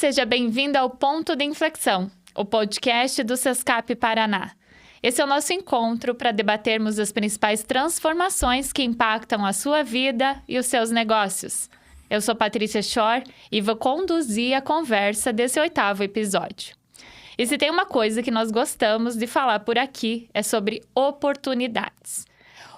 seja bem-vindo ao Ponto de Inflexão, o podcast do Sescap Paraná. Esse é o nosso encontro para debatermos as principais transformações que impactam a sua vida e os seus negócios. Eu sou Patrícia Schor e vou conduzir a conversa desse 8º episódio. E se tem uma coisa que nós gostamos de falar por aqui, é sobre oportunidades.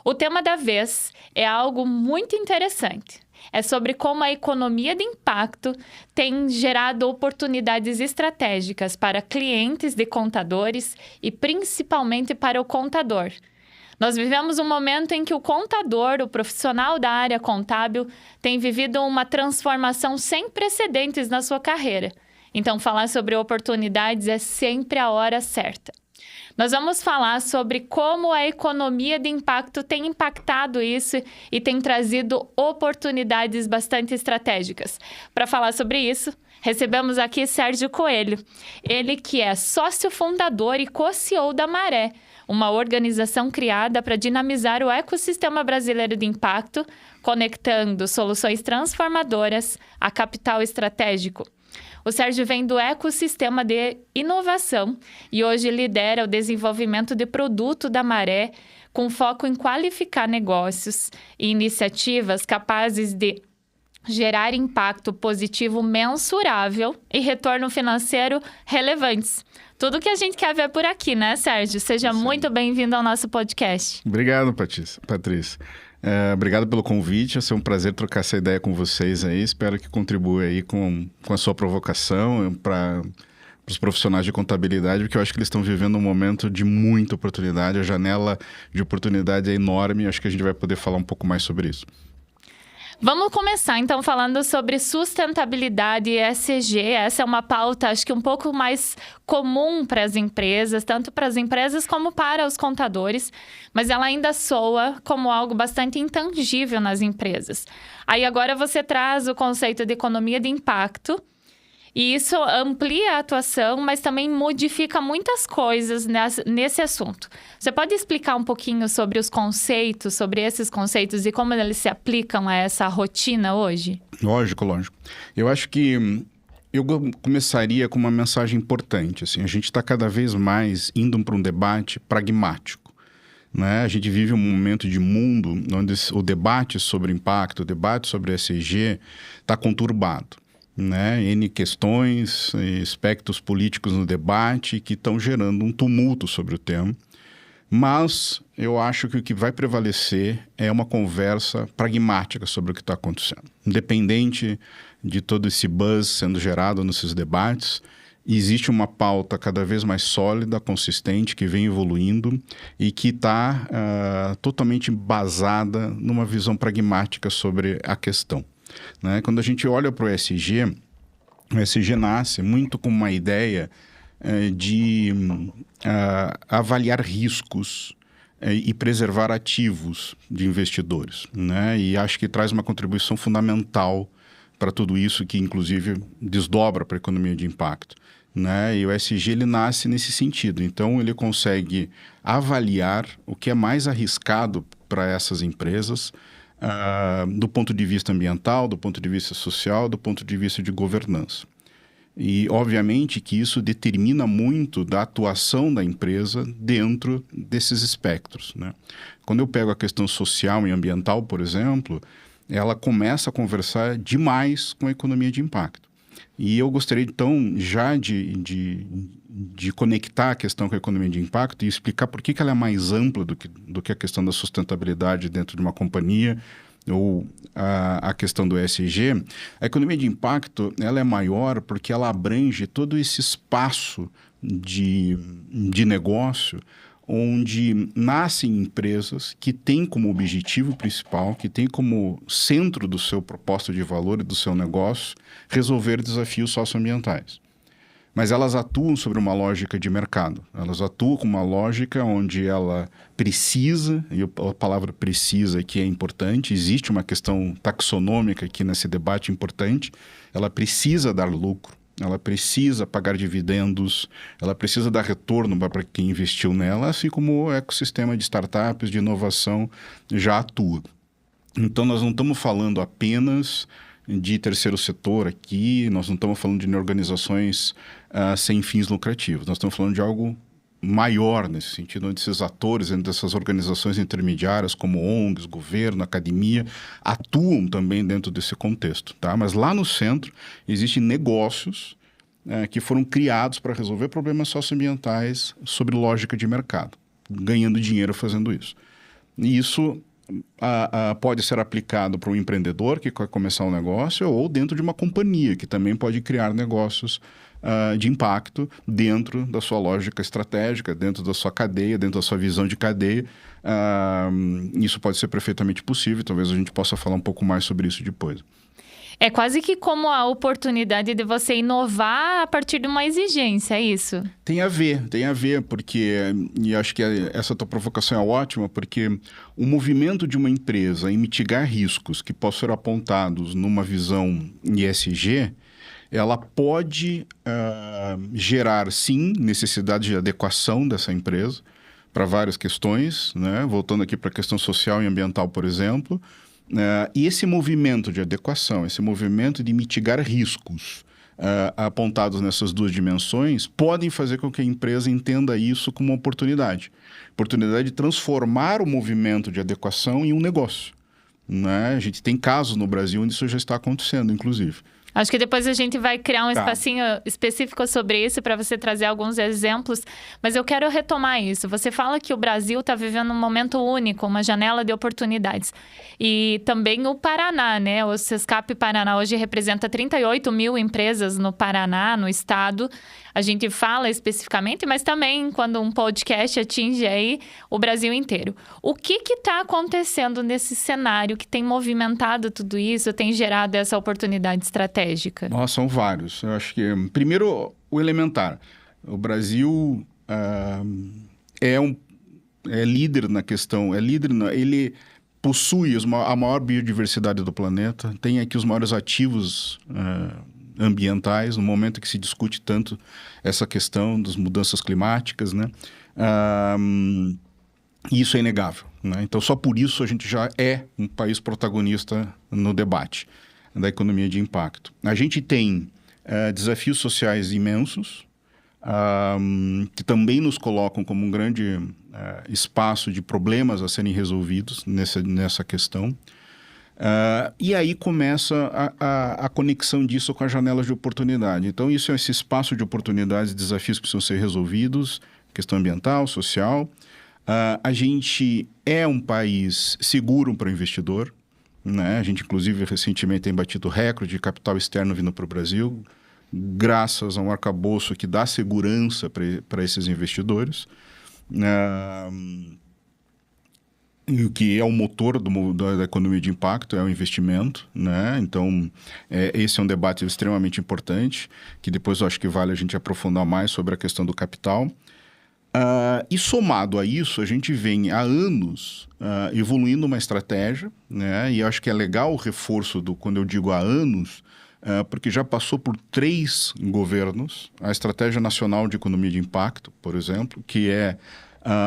O tema da vez é algo muito interessante. É sobre como a economia de impacto tem gerado oportunidades estratégicas para clientes de contadores e principalmente para o contador. Nós vivemos um momento em que o contador, o profissional da área contábil, tem vivido uma transformação sem precedentes na sua carreira. Então, falar sobre oportunidades é sempre a hora certa. Nós vamos falar sobre como a economia de impacto tem impactado isso e tem trazido oportunidades bastante estratégicas. Para falar sobre isso, recebemos aqui Sérgio Coelho, ele que é sócio fundador e co-CEO da Maré, uma organização criada para dinamizar o ecossistema brasileiro de impacto, conectando soluções transformadoras a capital estratégico. O Sérgio vem do ecossistema de inovação e hoje lidera o desenvolvimento de produto da Maré, com foco em qualificar negócios e iniciativas capazes de gerar impacto positivo mensurável e retorno financeiro relevantes. Tudo que a gente quer ver por aqui, né, Sérgio? Seja muito bem-vindo ao nosso podcast. Obrigado, Patrícia. Obrigado pelo convite, vai ser um prazer trocar essa ideia com vocês aí. Espero que contribua aí com a sua provocação para os profissionais de contabilidade, porque eu acho que eles estão vivendo um momento de muita oportunidade, a janela de oportunidade é enorme e acho que a gente vai poder falar um pouco mais sobre isso. Vamos começar, então, falando sobre sustentabilidade e ESG. Essa é uma pauta, acho que um pouco mais comum para as empresas, tanto para as empresas como para os contadores, mas ela ainda soa como algo bastante intangível nas empresas. Aí agora você traz o conceito de economia de impacto, e isso amplia a atuação, mas também modifica muitas coisas nesse assunto. Você pode explicar um pouquinho sobre os conceitos, sobre esses conceitos e como eles se aplicam a essa rotina hoje? Lógico. Eu acho que eu começaria com uma mensagem importante. Assim, a gente está cada vez mais indo para um debate pragmático. Né? A gente vive um momento de mundo onde o debate sobre impacto, o debate sobre ESG está conturbado. Né? N questões, aspectos políticos no debate que estão gerando um tumulto sobre o tema. Mas eu acho que o que vai prevalecer é uma conversa pragmática sobre o que está acontecendo. Independente de todo esse buzz sendo gerado nesses debates, existe uma pauta cada vez mais sólida, consistente, que vem evoluindo e que está totalmente embasada numa visão pragmática sobre a questão. Né? Quando a gente olha para o ESG nasce muito com uma ideia de avaliar riscos e preservar ativos de investidores. Né? E acho que traz uma contribuição fundamental para tudo isso, que inclusive desdobra para a economia de impacto. Né? E o ESG ele nasce nesse sentido. Então, ele consegue avaliar o que é mais arriscado para essas empresas, do ponto de vista ambiental, do ponto de vista social, do ponto de vista de governança. E, obviamente, que isso determina muito da atuação da empresa dentro desses espectros. Né? Quando eu pego a questão social e ambiental, por exemplo, ela começa a conversar demais com a economia de impacto. E eu gostaria, então, já de conectar a questão com a economia de impacto e explicar por que ela é mais ampla do que a questão da sustentabilidade dentro de uma companhia ou a questão do ESG. A economia de impacto ela é maior porque ela abrange todo esse espaço de negócio onde nascem empresas que têm como objetivo principal, que têm como centro do seu propósito de valor e do seu negócio, resolver desafios socioambientais. Mas elas atuam sobre uma lógica de mercado. Elas atuam com uma lógica onde ela precisa, e a palavra precisa aqui é importante, existe uma questão taxonômica aqui nesse debate importante, ela precisa dar lucro, ela precisa pagar dividendos, ela precisa dar retorno para quem investiu nela, assim como o ecossistema de startups, de inovação já atua. Então, nós não estamos falando apenas de terceiro setor aqui, nós não estamos falando de organizações sem fins lucrativos, nós estamos falando de algo maior nesse sentido, onde esses atores dentro dessas organizações intermediárias, como ONGs, governo, academia, atuam também dentro desse contexto, tá? Mas lá no centro existem negócios que foram criados para resolver problemas socioambientais sob lógica de mercado, ganhando dinheiro fazendo isso. E isso pode ser aplicado para um empreendedor que quer começar um negócio ou dentro de uma companhia que também pode criar negócios de impacto dentro da sua lógica estratégica, dentro da sua cadeia, dentro da sua visão de cadeia. Isso pode ser perfeitamente possível, talvez a gente possa falar um pouco mais sobre isso depois. É quase que como a oportunidade de você inovar a partir de uma exigência, é isso? Tem a ver, porque, e acho que essa tua provocação é ótima, porque o movimento de uma empresa em mitigar riscos que possam ser apontados numa visão ESG, ela pode gerar, sim, necessidade de adequação dessa empresa para várias questões, né? Voltando aqui para a questão social e ambiental, por exemplo. E esse movimento de adequação, esse movimento de mitigar riscos apontados nessas duas dimensões, podem fazer com que a empresa entenda isso como uma oportunidade. Oportunidade de transformar o movimento de adequação em um negócio, né? A gente tem casos no Brasil onde isso já está acontecendo, inclusive. Acho que depois a gente vai criar um espacinho específico sobre isso para você trazer alguns exemplos, mas eu quero retomar isso. Você fala que o Brasil está vivendo um momento único, uma janela de oportunidades. E também o Paraná, né? O Sescap Paraná hoje representa 38 mil empresas no Paraná, no estado. A gente fala especificamente, mas também quando um podcast atinge aí o Brasil inteiro. O que está acontecendo nesse cenário que tem movimentado tudo isso, tem gerado essa oportunidade estratégica? Nossa, são vários. Eu acho que, primeiro, o elementar. O Brasil é líder na questão, ele possui a maior biodiversidade do planeta, tem aqui os maiores ativos ambientais, no momento que se discute tanto essa questão das mudanças climáticas, né? E isso é inegável, né? Então, só por isso a gente já é um país protagonista no debate da economia de impacto. A gente tem desafios sociais imensos, que também nos colocam como um grande espaço de problemas a serem resolvidos nessa questão. E aí começa a conexão disso com as janelas de oportunidade. Então, isso é esse espaço de oportunidades e desafios que precisam ser resolvidos, questão ambiental, social. A gente é um país seguro para o investidor, né? A gente, inclusive, recentemente tem batido recorde de capital externo vindo para o Brasil, graças a um arcabouço que dá segurança para esses investidores. O que é o motor da economia de impacto, é o investimento, né? Então, esse é um debate extremamente importante, que depois eu acho que vale a gente aprofundar mais sobre a questão do capital. E somado a isso, a gente vem há anos evoluindo uma estratégia, né? E eu acho que é legal o reforço quando eu digo há anos, porque já passou por 3 governos, a Estratégia Nacional de Economia de Impacto, por exemplo, que é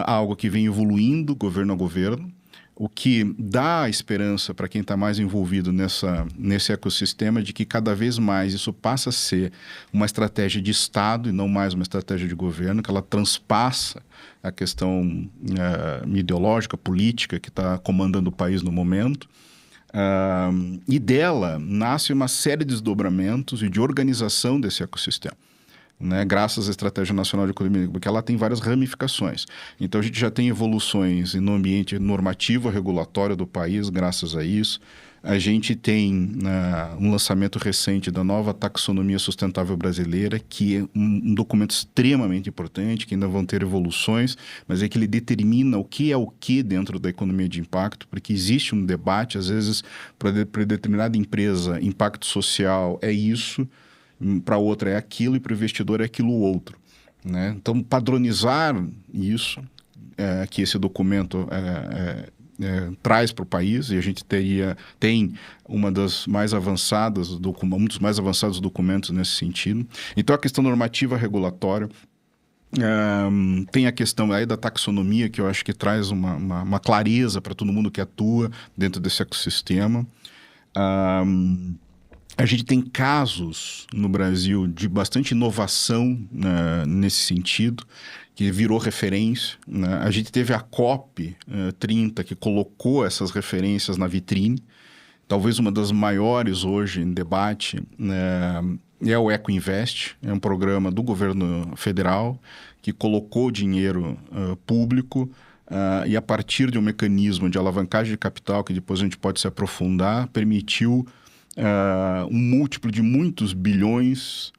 algo que vem evoluindo governo a governo, o que dá esperança para quem está mais envolvido nesse ecossistema de que cada vez mais isso passa a ser uma estratégia de Estado e não mais uma estratégia de governo, que ela transpassa a questão ideológica, política que está comandando o país no momento. E dela nasce uma série de desdobramentos e de organização desse ecossistema, né, graças à Estratégia Nacional de Economia, porque ela tem várias ramificações. Então, a gente já tem evoluções no ambiente normativo, regulatório do país, graças a isso. A gente tem um lançamento recente da nova Taxonomia Sustentável Brasileira, que é um documento extremamente importante, que ainda vão ter evoluções, mas é que ele determina o que é o que dentro da economia de impacto, porque existe um debate, às vezes, para determinada empresa, impacto social é isso, para outra é aquilo e para o investidor é aquilo outro, né? Então, padronizar isso, que esse documento traz para o país, e a gente tem um dos mais avançados documentos nesse sentido. Então, a questão normativa regulatória, tem a questão aí da taxonomia, que eu acho que traz uma clareza para todo mundo que atua dentro desse ecossistema. A gente tem casos no Brasil de bastante inovação, né, nesse sentido, que virou referência, né? A gente teve a COP 30, que colocou essas referências na vitrine. Talvez uma das maiores hoje em debate, né, é o EcoInvest, é um programa do governo federal que colocou dinheiro público e a partir de um mecanismo de alavancagem de capital, que depois a gente pode se aprofundar, permitiu um múltiplo de muitos bilhões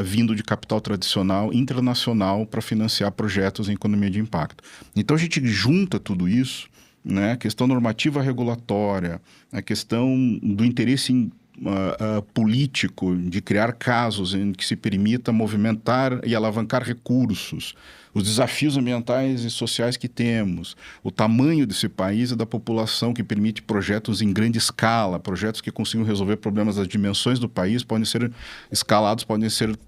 vindo de capital tradicional, internacional, para financiar projetos em economia de impacto. Então a gente junta tudo isso, né? A questão normativa regulatória, a questão do interesse político de criar casos em que se permita movimentar e alavancar recursos, os desafios ambientais e sociais que temos, o tamanho desse país e da população que permite projetos em grande escala, projetos que consigam resolver problemas das dimensões do país, podem ser escalados, podem ser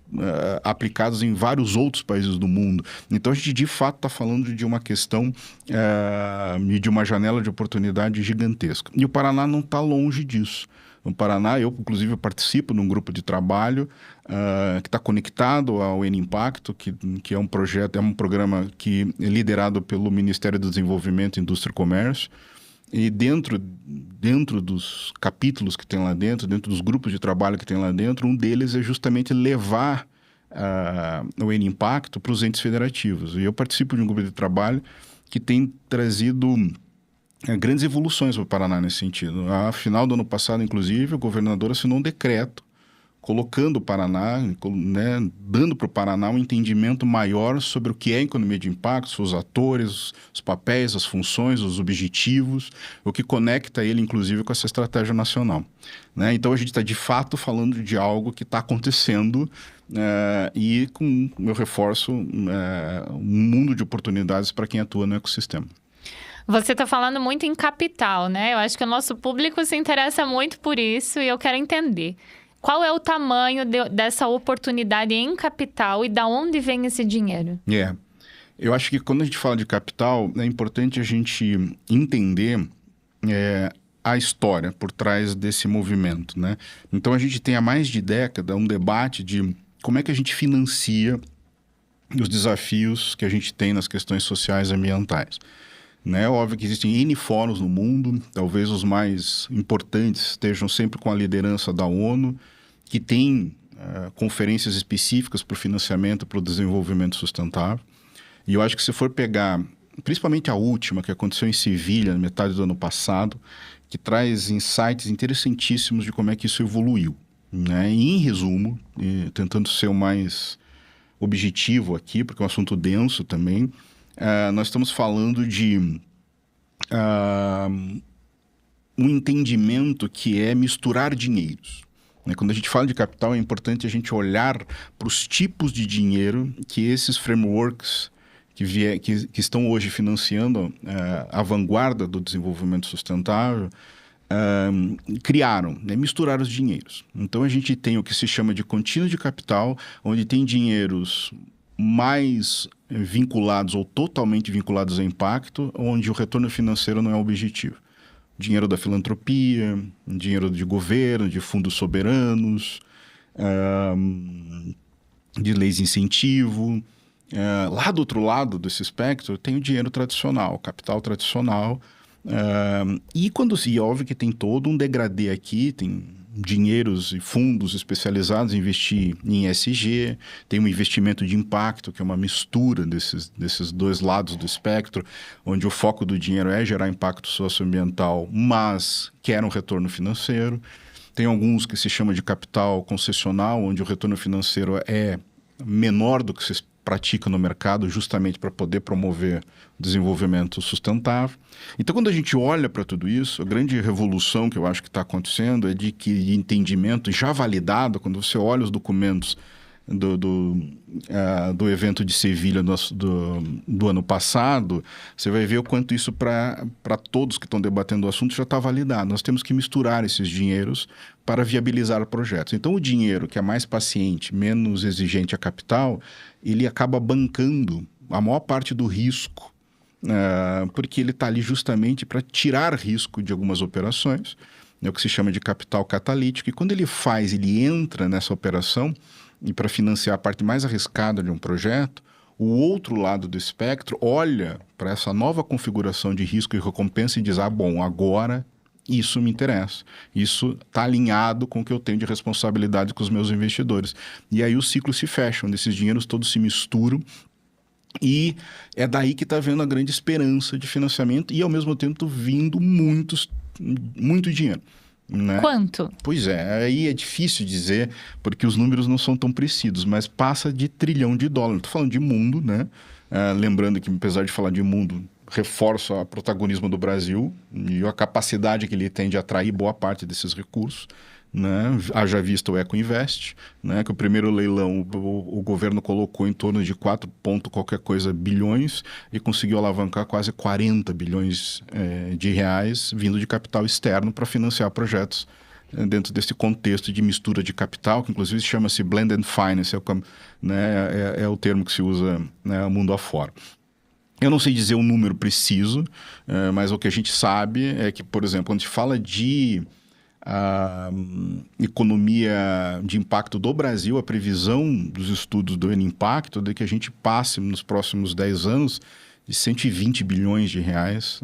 aplicados em vários outros países do mundo. Então a gente de fato está falando de uma questão de uma janela de oportunidade gigantesca. E o Paraná não está longe disso. No Paraná, eu, inclusive, participo de um grupo de trabalho que está conectado ao N-Impacto, que é um projeto, é um programa que é liderado pelo Ministério do Desenvolvimento, Indústria e Comércio. E dentro dos capítulos que tem lá dentro dos grupos de trabalho que tem lá dentro, um deles é justamente levar o N-Impacto para os entes federativos. E eu participo de um grupo de trabalho que tem trazido grandes evoluções para o Paraná nesse sentido. A final do ano passado, inclusive, o governador assinou um decreto colocando o Paraná, né, dando para o Paraná um entendimento maior sobre o que é economia de impacto, seus atores, os papéis, as funções, os objetivos, o que conecta ele, inclusive, com essa estratégia nacional. Né? Então, a gente está, de fato, falando de algo que está acontecendo e, com eu reforço, um mundo de oportunidades para quem atua no ecossistema. Você está falando muito em capital, né? Eu acho que o nosso público se interessa muito por isso e eu quero entender. Qual é o tamanho dessa oportunidade em capital e da onde vem esse dinheiro? Eu acho que quando a gente fala de capital, é importante a gente entender a história por trás desse movimento, né? Então, a gente tem há mais de década um debate de como é que a gente financia os desafios que a gente tem nas questões sociais e ambientais. Né? Óbvio que existem N fóruns no mundo, talvez os mais importantes estejam sempre com a liderança da ONU, que tem conferências específicas para o financiamento, para o desenvolvimento sustentável. E eu acho que se for pegar, principalmente a última, que aconteceu em Sevilha, na metade do ano passado, que traz insights interessantíssimos de como é que isso evoluiu. Né? E, em resumo, tentando ser o mais objetivo aqui, porque é um assunto denso também, nós estamos falando de um entendimento que é misturar dinheiros. Né? Quando a gente fala de capital, é importante a gente olhar para os tipos de dinheiro que esses frameworks que estão hoje financiando a vanguarda do desenvolvimento sustentável criaram, né? Misturar os dinheiros. Então, a gente tem o que se chama de contínuo de capital, onde tem dinheiros mais vinculados ou totalmente vinculados a impacto, onde o retorno financeiro não é o objetivo. Dinheiro da filantropia, dinheiro de governo, de fundos soberanos, de leis de incentivo. Lá do outro lado desse espectro tem o dinheiro tradicional, o capital tradicional. E óbvio que tem todo um degradê aqui, tem dinheiros e fundos especializados em investir em ESG, tem um investimento de impacto, que é uma mistura desses dois lados do espectro, onde o foco do dinheiro é gerar impacto socioambiental, mas quer um retorno financeiro. Tem alguns que se chama de capital concessional, onde o retorno financeiro é menor do que se pratica no mercado, justamente para poder promover o desenvolvimento sustentável. Então, quando a gente olha para tudo isso, a grande revolução que eu acho que está acontecendo é de que entendimento já validado, quando você olha os documentos do evento de Sevilha do ano passado, você vai ver o quanto isso para todos que estão debatendo o assunto já está validado. Nós temos que misturar esses dinheiros para viabilizar projetos. Então, o dinheiro que é mais paciente, menos exigente a capital, ele acaba bancando a maior parte do risco, porque ele está ali justamente para tirar risco de algumas operações é o que se chama de capital catalítico, e quando ele entra nessa operação, e para financiar a parte mais arriscada de um projeto, o outro lado do espectro olha para essa nova configuração de risco e recompensa e diz, bom, agora isso me interessa, isso está alinhado com o que eu tenho de responsabilidade com os meus investidores. E aí os ciclos se fecham, esses dinheiros todos se misturam, e é daí que está vendo a grande esperança de financiamento e, ao mesmo tempo, vindo muito dinheiro. Né? Quanto? Pois é, aí é difícil dizer, porque os números não são tão precisos, mas passa de $1 trilhão. Estou falando de mundo, né? Lembrando que, apesar de falar de mundo, reforço o protagonismo do Brasil e a capacidade que ele tem de atrair boa parte desses recursos. Né? Haja visto o Ecoinvest, né? Que o primeiro leilão o governo colocou em torno de 4 ponto qualquer coisa bilhões e conseguiu alavancar quase 40 bilhões de reais vindo de capital externo para financiar projetos dentro desse contexto de mistura de capital, que inclusive chama-se Blended Finance, é o termo que se usa, né, mundo afora. Eu não sei dizer um número preciso, mas o que a gente sabe é que, por exemplo, quando a gente fala de a economia de impacto do Brasil, a previsão dos estudos do N-Impacto é de que a gente passe nos próximos 10 anos de 120 bilhões de reais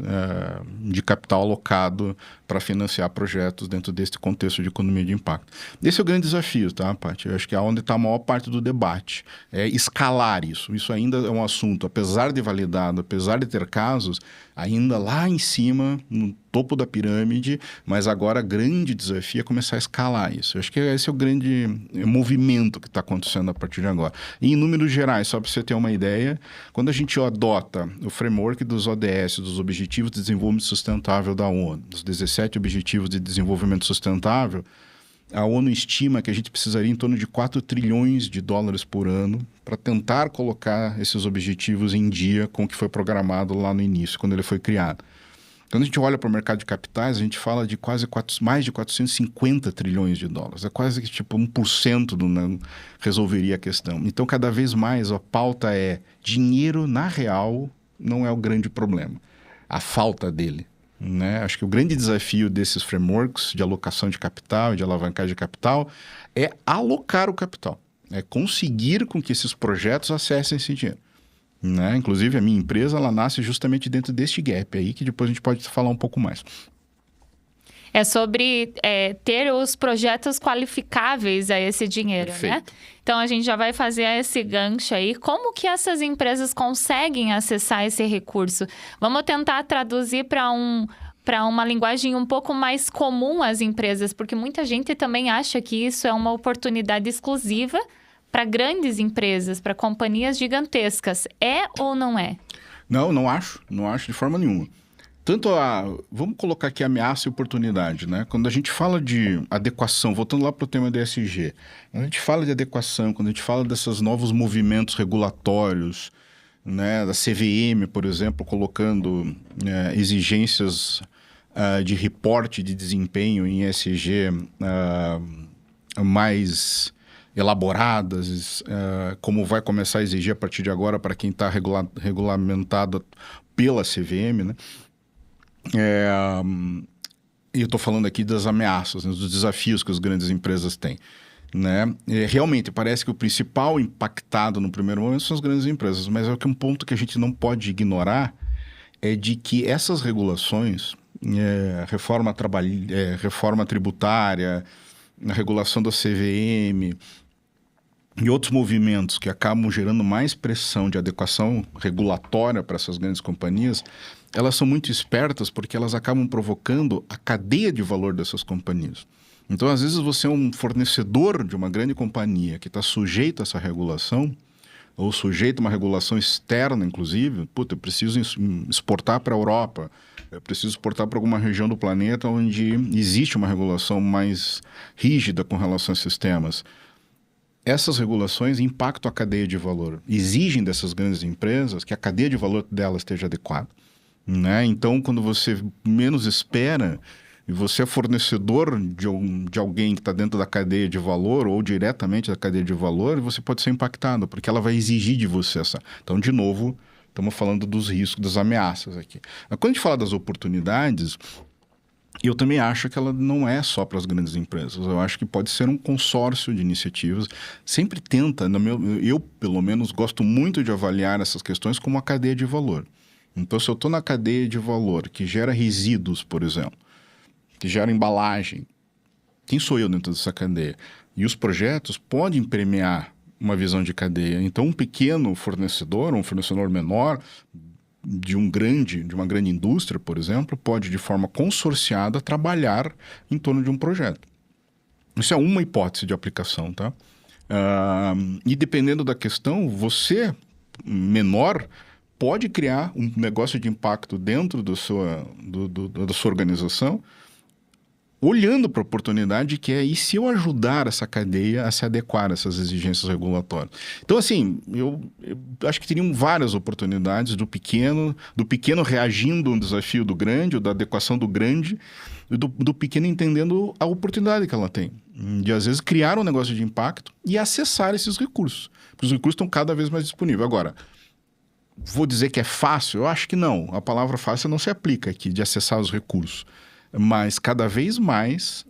de capital alocado para financiar projetos dentro desse contexto de economia de impacto. Esse é o grande desafio, tá, Paty? Eu acho que é onde está a maior parte do debate. É escalar isso. Isso ainda é um assunto, apesar de validado, apesar de ter casos, ainda lá em cima, no topo da pirâmide, mas agora o grande desafio é começar a escalar isso. Eu acho que esse é o grande movimento que está acontecendo a partir de agora. E em números gerais, só para você ter uma ideia, quando a gente adota o framework dos ODS, dos Objetivos de Desenvolvimento Sustentável da ONU, dos 17 Objetivos de Desenvolvimento Sustentável, a ONU estima que a gente precisaria em torno de $4 trilhões por ano para tentar colocar esses objetivos em dia com o que foi programado lá no início, quando ele foi criado. Quando a gente olha para o mercado de capitais, a gente fala de mais de $450 trilhões. É quase que tipo 1% resolveria a questão. Então, cada vez mais a pauta é dinheiro, na real, não é o grande problema. A falta dele. Né? Acho que o grande desafio desses frameworks de alocação de capital e de alavancagem de capital é alocar o capital. É conseguir com que esses projetos acessem esse dinheiro. Né? Inclusive, a minha empresa ela nasce justamente dentro deste gap aí, que depois a gente pode falar um pouco mais. É sobre ter os projetos qualificáveis a esse dinheiro, Perfeito. Né? Então, a gente já vai fazer esse gancho aí. Como que essas empresas conseguem acessar esse recurso? Vamos tentar traduzir para uma linguagem um pouco mais comum às empresas, porque muita gente também acha que isso é uma oportunidade exclusiva para grandes empresas, para companhias gigantescas. É ou não é? Não acho de forma nenhuma. Vamos colocar aqui ameaça e oportunidade, né? Quando a gente fala de adequação, voltando lá para o tema do ESG, quando a gente fala de adequação, quando a gente fala desses novos movimentos regulatórios, né, da CVM, por exemplo, colocando exigências de reporte de desempenho em ESG mais elaboradas, como vai começar a exigir a partir de agora para quem está regulamentado pela CVM, né? E eu estou falando aqui das ameaças, né, dos desafios que as grandes empresas têm. Né? Realmente, parece que o principal impactado no primeiro momento são as grandes empresas, mas é que um ponto que a gente não pode ignorar é de que essas regulações, reforma tributária, a regulação da CVM e outros movimentos que acabam gerando mais pressão de adequação regulatória para essas grandes companhias, elas são muito espertas porque elas acabam provocando a cadeia de valor dessas companhias. Então, às vezes, você é um fornecedor de uma grande companhia que está sujeito a essa regulação, ou sujeito a uma regulação externa, inclusive. Eu preciso exportar para a Europa, eu preciso exportar para alguma região do planeta onde existe uma regulação mais rígida com relação a sistemas. Essas regulações impactam a cadeia de valor, exigem dessas grandes empresas que a cadeia de valor delas esteja adequada. Né? Então, quando você menos espera e você é fornecedor de alguém que está dentro da cadeia de valor ou diretamente da cadeia de valor, você pode ser impactado, porque ela vai exigir de você essa. Então, de novo, estamos falando dos riscos, das ameaças aqui. Mas quando a gente fala das oportunidades, Eu também acho que ela não é só para as grandes empresas. Eu acho que pode ser um consórcio de iniciativas. Sempre tenta, eu pelo menos gosto muito de avaliar essas questões como uma cadeia de valor. Então, se eu estou na cadeia de valor que gera resíduos, por exemplo, que gera embalagem, quem sou eu dentro dessa cadeia? E os projetos podem permear uma visão de cadeia. Então, um pequeno fornecedor, um fornecedor menor de uma grande indústria, por exemplo, pode, de forma consorciada, trabalhar em torno de um projeto. Isso é uma hipótese de aplicação, tá? E dependendo da questão, você, menor, pode criar um negócio de impacto dentro da sua organização, olhando para a oportunidade que é, e se eu ajudar essa cadeia a se adequar a essas exigências regulatórias? Então, assim, eu acho que teriam várias oportunidades do pequeno reagindo a um desafio do grande, ou da adequação do grande, do pequeno entendendo a oportunidade que ela tem, de, às vezes, criar um negócio de impacto e acessar esses recursos. Porque os recursos estão cada vez mais disponíveis. Agora, vou dizer que é fácil? Eu acho que não. A palavra fácil não se aplica aqui, de acessar os recursos. Mas, cada vez mais,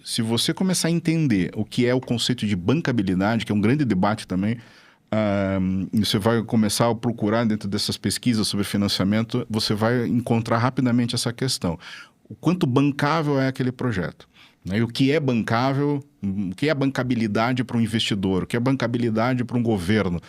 se você começar a entender o que é o conceito de bancabilidade, que é um grande debate também, você vai começar a procurar dentro dessas pesquisas sobre financiamento, você vai encontrar rapidamente essa questão. O quanto bancável é aquele projeto? Né? E o que é bancável, o que é bancabilidade para um investidor, o que é bancabilidade para um governo?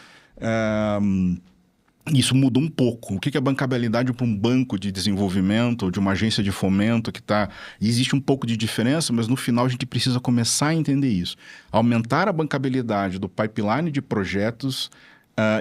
Isso muda um pouco. O que é bancabilidade para um banco de desenvolvimento ou de uma agência de fomento que está... Existe um pouco de diferença, mas no final a gente precisa começar a entender isso. Aumentar a bancabilidade do pipeline de projetos,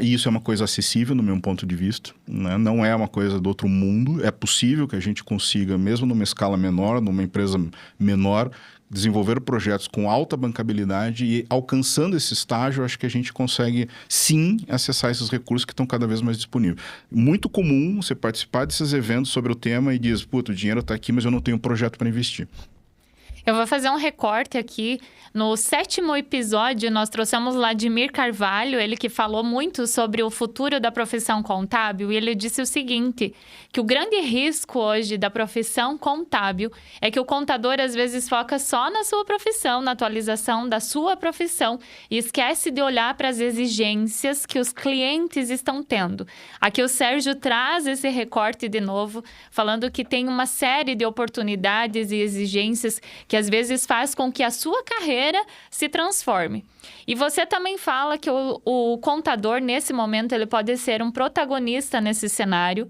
e isso é uma coisa acessível no meu ponto de vista, né? Não é uma coisa do outro mundo. É possível que a gente consiga, mesmo numa escala menor, numa empresa menor, desenvolver projetos com alta bancabilidade, e alcançando esse estágio, acho que a gente consegue, sim, acessar esses recursos que estão cada vez mais disponíveis. Muito comum você participar desses eventos sobre o tema e diz, puta, o dinheiro está aqui, mas eu não tenho projeto para investir. Eu vou fazer um recorte aqui. No 7º episódio, nós trouxemos Vladimir Carvalho, ele que falou muito sobre o futuro da profissão contábil, e ele disse o seguinte, que o grande risco hoje da profissão contábil é que o contador às vezes foca só na sua profissão, na atualização da sua profissão, e esquece de olhar para as exigências que os clientes estão tendo. Aqui o Sérgio traz esse recorte de novo, falando que tem uma série de oportunidades e exigências que às vezes faz com que a sua carreira se transforme. E você também fala que o contador, nesse momento, ele pode ser um protagonista nesse cenário.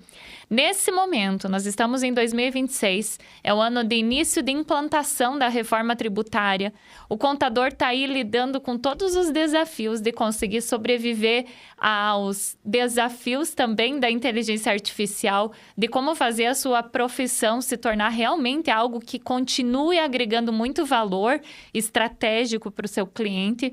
Nesse momento, nós estamos em 2026, é o ano de início de implantação da reforma tributária. O contador está aí lidando com todos os desafios de conseguir sobreviver aos desafios também da inteligência artificial, de como fazer a sua profissão se tornar realmente algo que continue agregando muito valor estratégico para o seu cliente.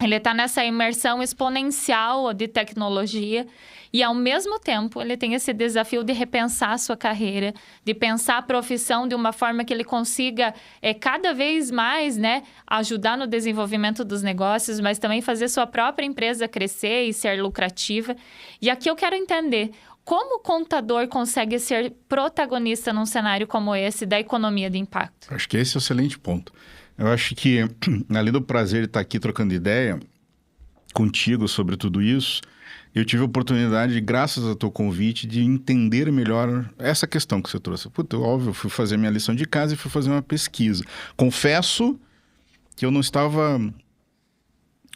Ele está nessa imersão exponencial de tecnologia e, ao mesmo tempo, ele tem esse desafio de repensar a sua carreira, de pensar a profissão de uma forma que ele consiga cada vez mais, né, ajudar no desenvolvimento dos negócios, mas também fazer sua própria empresa crescer e ser lucrativa. E aqui eu quero entender como o contador consegue ser protagonista num cenário como esse da economia de impacto. Acho que esse é um excelente ponto. Eu acho que, além do prazer de estar aqui trocando ideia contigo sobre tudo isso, eu tive a oportunidade, graças ao teu convite, de entender melhor essa questão que você trouxe. Puta, óbvio, eu fui fazer minha lição de casa e fui fazer uma pesquisa. Confesso que eu não estava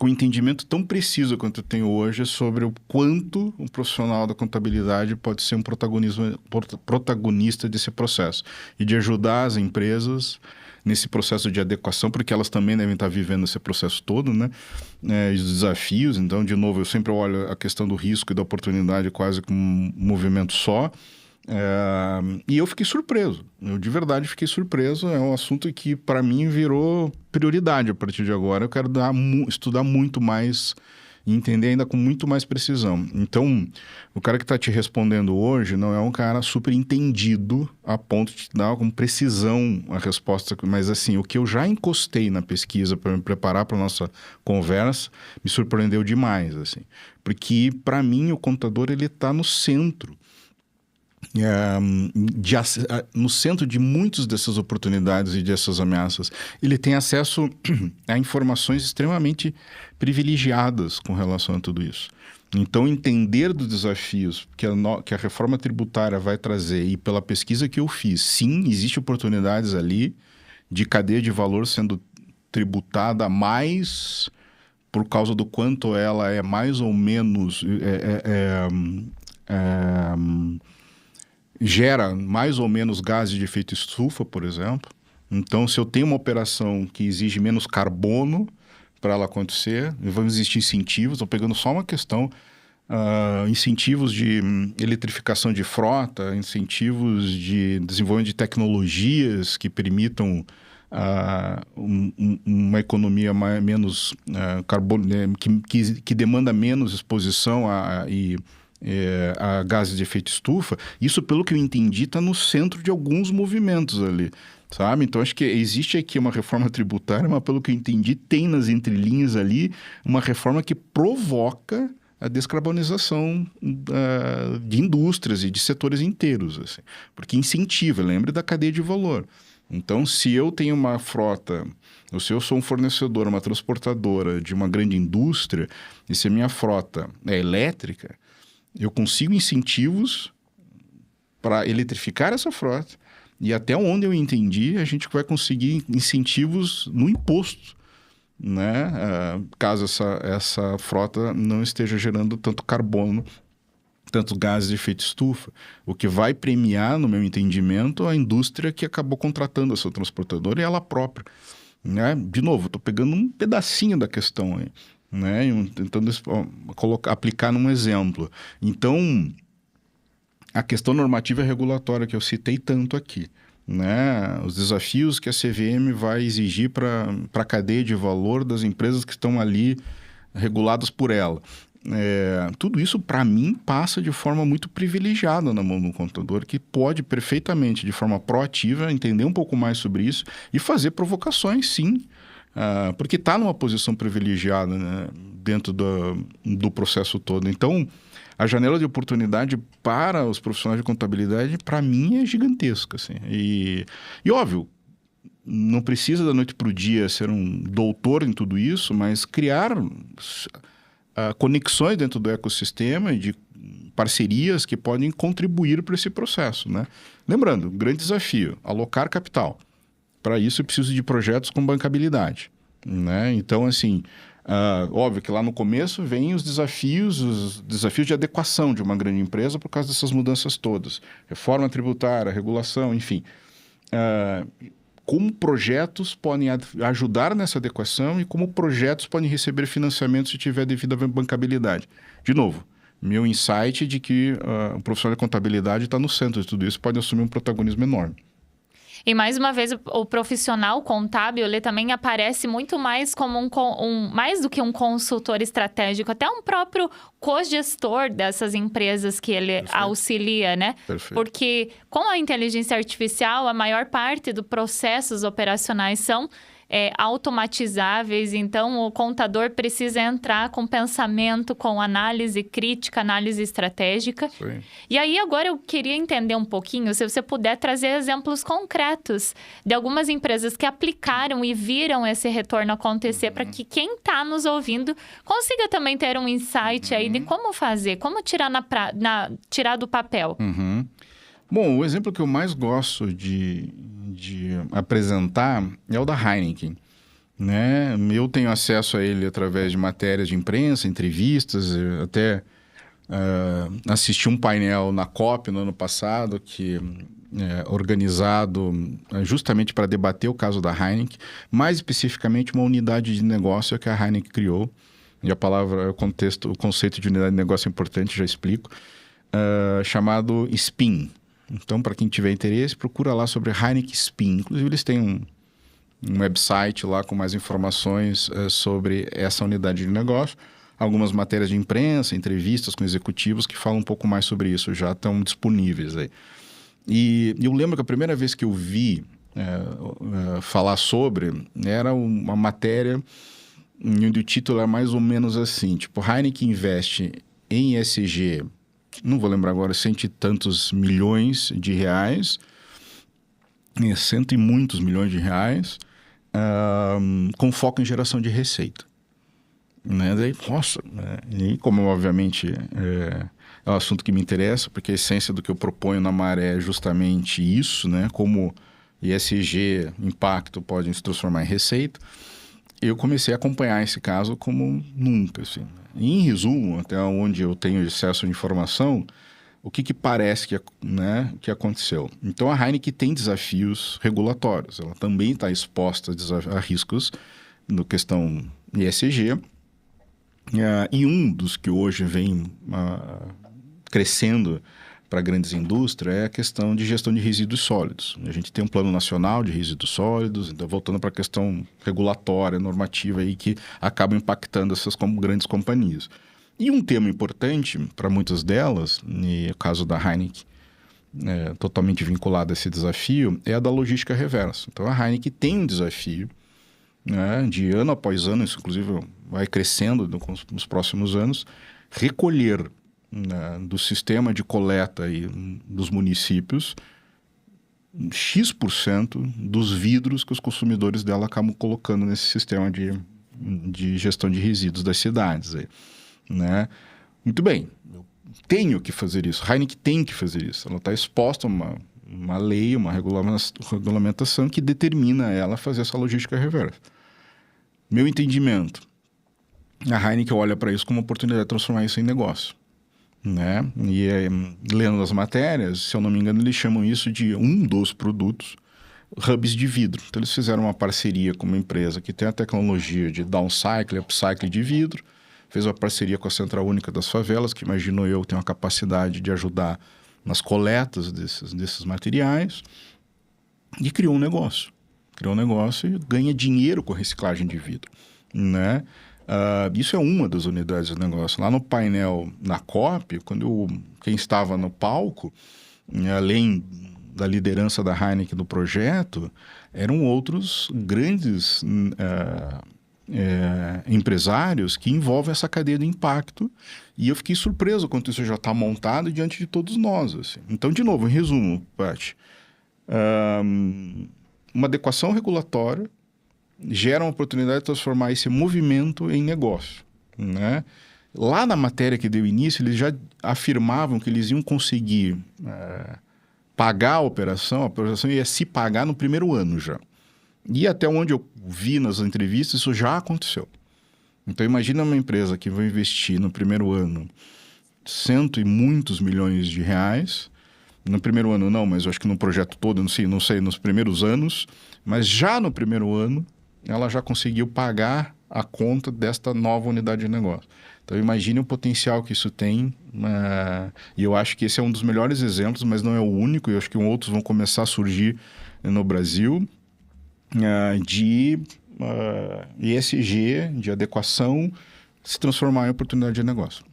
com entendimento tão preciso quanto eu tenho hoje sobre o quanto um profissional da contabilidade pode ser um protagonista desse processo e de ajudar as empresas nesse processo de adequação, porque elas também devem estar vivendo esse processo todo, né? Os desafios. Então, de novo, eu sempre olho a questão do risco e da oportunidade quase como um movimento só. E eu fiquei surpreso. Eu, de verdade, fiquei surpreso. É um assunto que, para mim, virou prioridade a partir de agora. Eu quero estudar muito mais e entender ainda com muito mais precisão. Então, o cara que está te respondendo hoje não é um cara super entendido a ponto de te dar com precisão a resposta. Mas, assim, o que eu já encostei na pesquisa para me preparar para a nossa conversa me surpreendeu demais, assim. Porque, para mim, o contador, ele está no centro no centro de muitas dessas oportunidades e dessas ameaças, ele tem acesso a informações extremamente privilegiadas com relação a tudo isso. Então, entender dos desafios que a reforma tributária vai trazer, e pela pesquisa que eu fiz, sim, existem oportunidades ali de cadeia de valor sendo tributada mais por causa do quanto ela é mais ou menos... gera mais ou menos gases de efeito estufa, por exemplo. Então, se eu tenho uma operação que exige menos carbono para ela acontecer, vão existir incentivos. Estou pegando só uma questão, incentivos de eletrificação de frota, incentivos de desenvolvimento de tecnologias que permitam uma economia menos carbono, que demanda menos exposição a gases de efeito estufa. Isso, pelo que eu entendi, está no centro de alguns movimentos ali, sabe? Então, acho que existe aqui uma reforma tributária, mas, pelo que eu entendi, tem nas entrelinhas ali uma reforma que provoca a descarbonização de indústrias e de setores inteiros, assim, porque incentiva, lembre da cadeia de valor. Então, se eu tenho uma frota, ou se eu sou um fornecedor, uma transportadora de uma grande indústria, e se a minha frota é elétrica, eu consigo incentivos para eletrificar essa frota, e até onde eu entendi, a gente vai conseguir incentivos no imposto, né? Caso essa frota não esteja gerando tanto carbono, tanto gases de efeito estufa, o que vai premiar, no meu entendimento, a indústria que acabou contratando essa transportadora e ela própria, né? De novo, estou pegando um pedacinho da questão aí, né? Tentando aplicar num exemplo. Então, a questão normativa e regulatória que eu citei tanto aqui, né? Os desafios que a CVM vai exigir para a cadeia de valor das empresas que estão ali reguladas por ela. Tudo isso, para mim, passa de forma muito privilegiada na mão do contador, que pode perfeitamente, de forma proativa, entender um pouco mais sobre isso e fazer provocações, sim, porque está numa posição privilegiada, né, dentro do processo todo. Então, a janela de oportunidade para os profissionais de contabilidade, para mim, é gigantesca. Assim. E óbvio, não precisa da noite para o dia ser um doutor em tudo isso, mas criar conexões dentro do ecossistema e de parcerias que podem contribuir para esse processo, né? Lembrando, grande desafio, alocar capital. Para isso, eu preciso de projetos com bancabilidade, né? Então, assim, óbvio que lá no começo vêm os desafios de adequação de uma grande empresa por causa dessas mudanças todas. Reforma tributária, regulação, enfim. Como projetos podem ajudar nessa adequação e como projetos podem receber financiamento se tiver devida bancabilidade. De novo, meu insight de que o profissional de contabilidade está no centro de tudo isso, pode assumir um protagonismo enorme. E mais uma vez, o profissional contábil, ele também aparece muito mais como mais do que um consultor estratégico, até um próprio cogestor dessas empresas que ele auxilia, né? Perfeito. Porque com a inteligência artificial, a maior parte dos processos operacionais são automatizáveis, então o contador precisa entrar com pensamento, com análise crítica, análise estratégica. Sim. E aí agora eu queria entender um pouquinho, se você puder trazer exemplos concretos de algumas empresas que aplicaram e viram esse retorno acontecer, para que quem está nos ouvindo consiga também ter um insight aí de como fazer, como tirar, tirar do papel. Bom, o exemplo que eu mais gosto de apresentar é o da Heineken, né? Eu tenho acesso a ele através de matérias de imprensa, entrevistas, até assisti um painel na COP no ano passado, que organizado justamente para debater o caso da Heineken, mais especificamente uma unidade de negócio que a Heineken criou, e a palavra, o conceito de unidade de negócio é importante, já explico, chamado SPIN. Então, para quem tiver interesse, procura lá sobre Heineken SPIN. Inclusive, eles têm um website lá com mais informações sobre essa unidade de negócio. Algumas matérias de imprensa, entrevistas com executivos que falam um pouco mais sobre isso, já estão disponíveis aí. E eu lembro que a primeira vez que eu vi falar sobre, era uma matéria onde o título é mais ou menos assim, tipo, Heineken investe em ESG não vou lembrar agora, cento e tantos milhões de reais, cento e muitos milhões de reais, com foco em geração de receita. Né? Daí, nossa, né? E como obviamente é um assunto que me interessa, porque a essência do que eu proponho na Maré é justamente isso, né? Como ESG, impacto, podem se transformar em receita. Eu comecei a acompanhar esse caso como nunca, assim. E, em resumo, até onde eu tenho acesso à informação, o que parece que aconteceu? Então, a Heineken tem desafios regulatórios. Ela também está exposta a riscos na questão ESG. E um dos que hoje vem crescendo para grandes indústrias é a questão de gestão de resíduos sólidos. A gente tem um plano nacional de resíduos sólidos, então voltando para a questão regulatória, normativa aí que acaba impactando essas grandes companhias. E um tema importante para muitas delas, no caso da Heineken, totalmente vinculado a esse desafio, é a da logística reversa. Então a Heineken tem um desafio, né, de ano após ano, isso inclusive vai crescendo nos próximos anos, recolher, né, do sistema de coleta aí dos municípios X% dos vidros que os consumidores dela acabam colocando nesse sistema de gestão de resíduos das cidades. Aí, né? Muito bem, eu tenho que fazer isso, a Heineken tem que fazer isso, ela está exposta a uma lei, uma regulamentação que determina ela a fazer essa logística reversa. Meu entendimento, a Heineken olha para isso como uma oportunidade de transformar isso em negócio. Né? E lendo as matérias, se eu não me engano, eles chamam isso de um dos produtos, hubs de vidro. Então eles fizeram uma parceria com uma empresa que tem a tecnologia de downcycle, upcycle de vidro, fez uma parceria com a Central Única das Favelas, que imagino eu tem uma capacidade de ajudar nas coletas desses materiais, e criou um negócio. Criou um negócio e ganha dinheiro com a reciclagem de vidro, né? Isso é uma das unidades do negócio. Lá no painel, na COP, quem estava no palco, além da liderança da Heineken do projeto, eram outros grandes empresários que envolvem essa cadeia de impacto, e eu fiquei surpreso quanto isso já está montado diante de todos nós. Assim. Então, de novo, em resumo, Paty, uma adequação regulatória gera uma oportunidade de transformar esse movimento em negócio, né? Lá na matéria que deu início, eles já afirmavam que eles iam conseguir pagar a operação ia se pagar no primeiro ano já. E até onde eu vi nas entrevistas, isso já aconteceu. Então, imagina uma empresa que vai investir no primeiro ano cento e muitos milhões de reais. No primeiro ano não, mas eu acho que no projeto todo, não sei, nos primeiros anos. Mas já no primeiro ano, ela já conseguiu pagar a conta desta nova unidade de negócio. Então, imagine o potencial que isso tem. E eu acho que esse é um dos melhores exemplos, mas não é o único. E eu acho que outros vão começar a surgir no Brasil de ESG, de adequação, se transformar em oportunidade de negócio.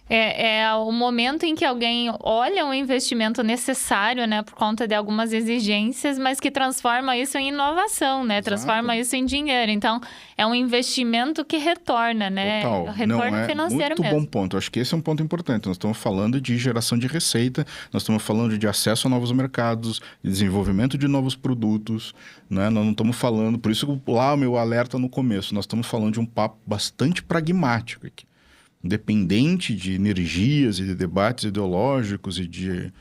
É o momento em que alguém olha um investimento necessário, né, por conta de algumas exigências, mas que transforma isso em inovação, né? Exato. Transforma isso em dinheiro. Então, é um investimento que retorna, né? Total. Retorno financeiro mesmo. Muito bom ponto. Acho que esse é um ponto importante. Nós estamos falando de geração de receita, nós estamos falando de acesso a novos mercados, de desenvolvimento de novos produtos, né? Nós não estamos falando... Por isso, lá o meu alerta no começo, nós estamos falando de um papo bastante pragmático aqui. Independente de energias e de debates ideológicos e de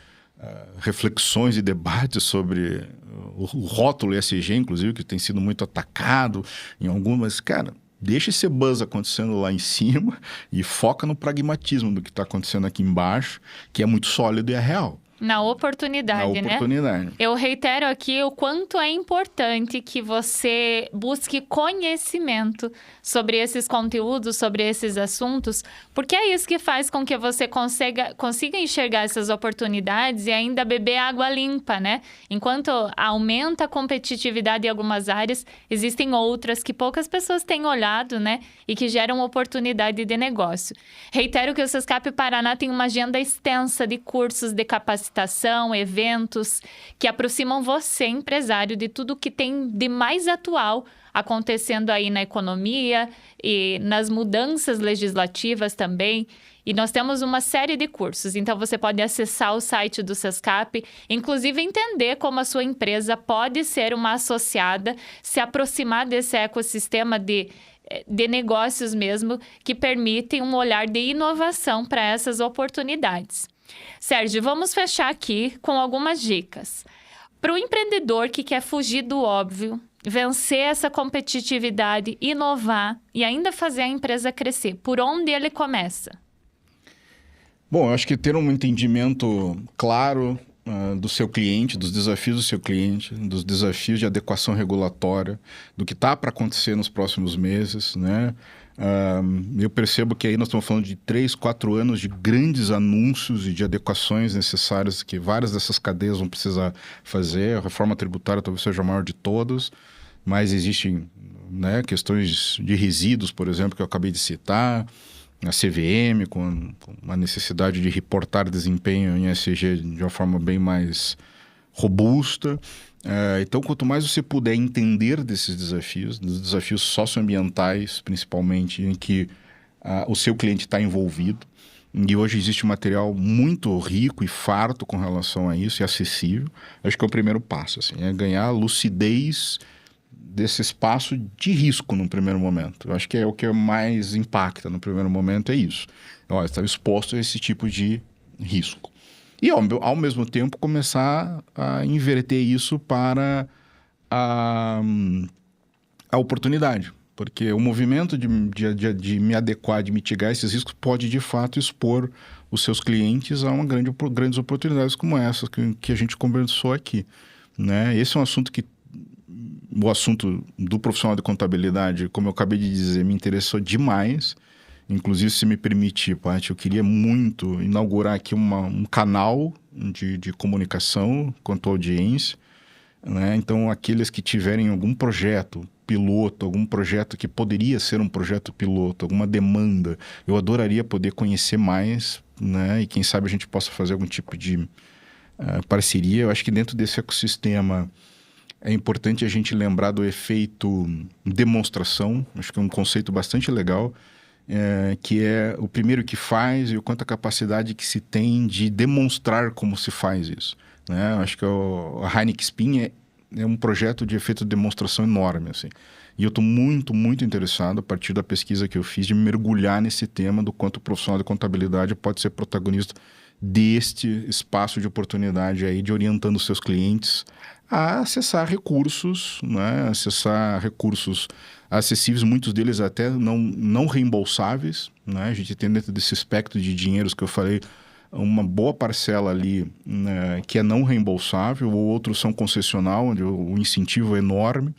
reflexões e debates sobre o rótulo ESG, inclusive, que tem sido muito atacado em algumas... Cara, deixa esse buzz acontecendo lá em cima e foca no pragmatismo do que está acontecendo aqui embaixo, que é muito sólido e é real. Na oportunidade, né? Eu reitero aqui o quanto é importante que você busque conhecimento sobre esses conteúdos, sobre esses assuntos, porque é isso que faz com que você consiga enxergar essas oportunidades e ainda beber água limpa, né? Enquanto aumenta a competitividade em algumas áreas, existem outras que poucas pessoas têm olhado, né? E que geram oportunidade de negócio. Reitero que o Sescap Paraná tem uma agenda extensa de cursos de capacitação capacitação, eventos que aproximam você, empresário, de tudo que tem de mais atual acontecendo aí na economia e nas mudanças legislativas também. E nós temos uma série de cursos, então você pode acessar o site do Sescap, inclusive entender como a sua empresa pode ser uma associada, se aproximar desse ecossistema de negócios mesmo, que permitem um olhar de inovação para essas oportunidades. Sérgio, vamos fechar aqui com algumas dicas. Para o empreendedor que quer fugir do óbvio, vencer essa competitividade, inovar e ainda fazer a empresa crescer, por onde ele começa? Bom, eu acho que ter um entendimento claro do seu cliente, dos desafios do seu cliente, dos desafios de adequação regulatória, do que está para acontecer nos próximos meses, né? Eu percebo que aí nós estamos falando de 3, 4 anos de grandes anúncios e de adequações necessárias que várias dessas cadeias vão precisar fazer. A reforma tributária talvez seja a maior de todas, mas existem, né, questões de resíduos, por exemplo, que eu acabei de citar, a CVM, com a necessidade de reportar desempenho em ESG de uma forma bem mais robusta. Então, quanto mais você puder entender desses desafios, dos desafios socioambientais, principalmente, em que o seu cliente está envolvido, e hoje existe um material muito rico e farto com relação a isso, e acessível, acho que é o primeiro passo, assim, é ganhar lucidez desse espaço de risco no primeiro momento. Eu acho que é o que mais impacta no primeiro momento, é isso. Olha, está exposto a esse tipo de risco. E, ao mesmo tempo, começar a inverter isso para a oportunidade. Porque o movimento de me adequar, de mitigar esses riscos, pode, de fato, expor os seus clientes a grandes oportunidades como essa que a gente conversou aqui, né? Esse é um assunto que o assunto do profissional de contabilidade, como eu acabei de dizer, me interessou demais. Inclusive, se me permitir, Paty, eu queria muito inaugurar aqui um canal de comunicação quanto à audiência, né? Então, aqueles que tiverem algum projeto piloto, algum projeto que poderia ser um projeto piloto, alguma demanda, eu adoraria poder conhecer mais, né? E quem sabe a gente possa fazer algum tipo de parceria. Eu acho que dentro desse ecossistema é importante a gente lembrar do efeito demonstração, acho que é um conceito bastante legal, que é o primeiro que faz e o quanto a capacidade que se tem de demonstrar como se faz isso, né? Acho que a Heineken Spin é um projeto de efeito de demonstração enorme, assim. E eu estou muito, muito interessado, a partir da pesquisa que eu fiz, de mergulhar nesse tema do quanto o profissional de contabilidade pode ser protagonista deste espaço de oportunidade aí, de orientando os seus clientes a acessar recursos, né? Acessar recursos acessíveis, muitos deles até não reembolsáveis, né? A gente tem dentro desse espectro de dinheiros que eu falei, uma boa parcela ali, né, que é não reembolsável, ou outros são concessional, onde o incentivo é enorme.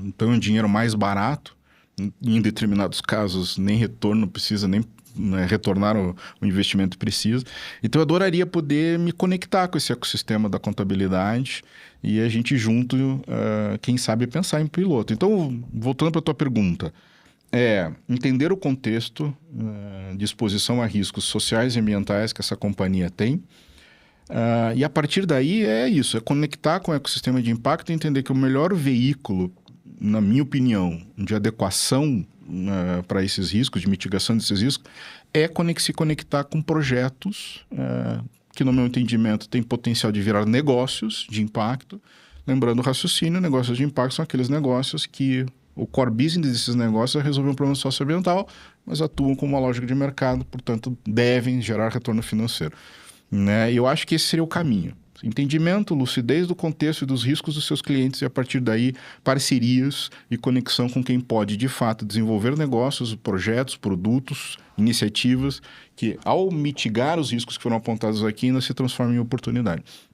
Então é um dinheiro mais barato, em determinados casos nem retorno precisa, nem retornar o investimento precisa. Então eu adoraria poder me conectar com esse ecossistema da contabilidade e a gente junto, quem sabe, pensar em piloto. Então, voltando para a tua pergunta, entender o contexto de exposição a riscos sociais e ambientais que essa companhia tem. E a partir daí é isso, é conectar com o ecossistema de impacto e entender que o melhor veículo, na minha opinião, de adequação para esses riscos, de mitigação desses riscos, é se conectar com projetos que, no meu entendimento, têm potencial de virar negócios de impacto. Lembrando o raciocínio, negócios de impacto são aqueles negócios que o core business desses negócios é resolver um problema socioambiental, mas atuam como uma lógica de mercado, portanto, devem gerar retorno financeiro, né? E eu acho que esse seria o caminho. Entendimento, lucidez do contexto e dos riscos dos seus clientes e, a partir daí, parcerias e conexão com quem pode, de fato, desenvolver negócios, projetos, produtos, iniciativas que, ao mitigar os riscos que foram apontados aqui, ainda se transformam em oportunidades.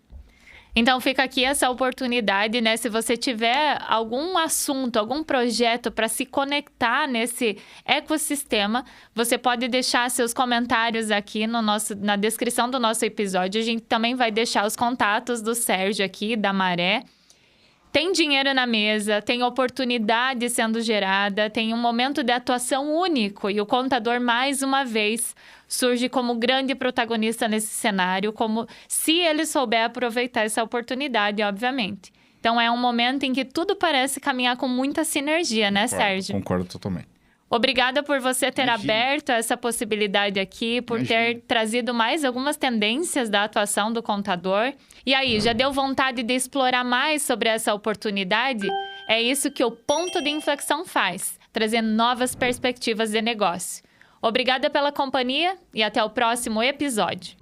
Então, fica aqui essa oportunidade, né? Se você tiver algum assunto, algum projeto para se conectar nesse ecossistema, você pode deixar seus comentários aqui na descrição do nosso episódio. A gente também vai deixar os contatos do Sérgio aqui, da Maré. Tem dinheiro na mesa, tem oportunidade sendo gerada, tem um momento de atuação único e o contador, mais uma vez, surge como grande protagonista nesse cenário, como se ele souber aproveitar essa oportunidade, obviamente. Então, é um momento em que tudo parece caminhar com muita sinergia, né, Sérgio? Concordo totalmente. Obrigada por você ter aberto essa possibilidade aqui, por ter trazido mais algumas tendências da atuação do contador. E aí, já deu vontade de explorar mais sobre essa oportunidade? É isso que o Ponto de Inflexão faz, trazendo novas perspectivas de negócio. Obrigada pela companhia e até o próximo episódio.